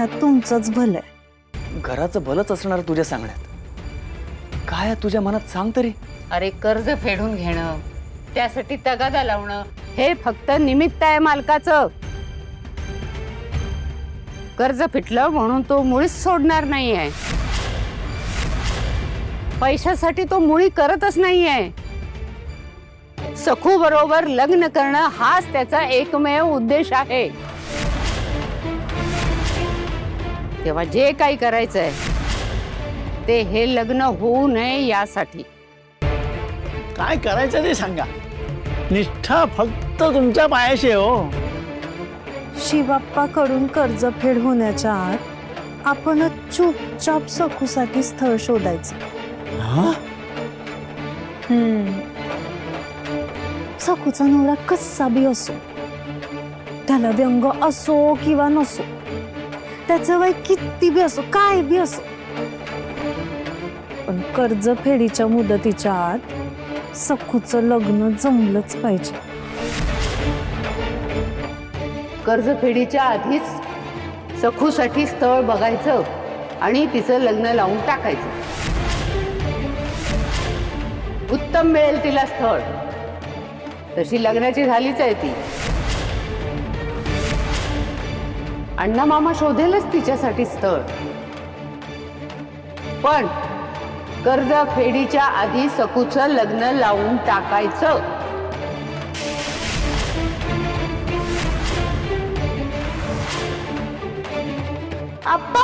ह्यात तुमचंच भलं आहे. घराचं भलंच असणार तुझ्या सांगण्यात. काय आहे तुझ्या मनात सांग तरी. अरे कर्ज फेडून घेणं, त्यासाठी तगादा लावणं हे फक्त निमित्त आहे मालकाचं. कर्ज फिटलं म्हणून तो मुळीच सोडणार नाहीये. पैशासाठी तो मुळी करतच नाहीये. सखू बरोबर लग्न करणं हाच त्याचा एकमेव उद्देश आहे. तेव्हा जे काही करायचंय ते हे लग्न होऊ नये यासाठी. काय करायचं ते सांगा. निष्ठा फक्त तुमच्या पायाशी आहे हो. शिवाप्पाकडून कर्जफेड होण्याच्या आत आपण चुपचाप सखूसाठी स्थळ शोधायचं. हा? सखूचा नवरा कसा बी असो, त्याला व्यंग असो किंवा नसो, त्याचं वय किती बी असो, काय बी असो, पण कर्जफेडीच्या मुदतीच्या आत सखूचं लग्न जमलंच पाहिजे. कर्जफेडीच्या आधीच सखूसाठी स्थळ बघायचं आणि तिचं लग्न लावून टाकायचं. उत्तम मिळेल तिला स्थळ. तशी लग्नाची झालीच आहे ती. अण्णा मामा शोधेलच तिच्यासाठी स्थळ. पण कर्जफेडीच्या आधी सखूचं लग्न लावून टाकायचं. आप्पा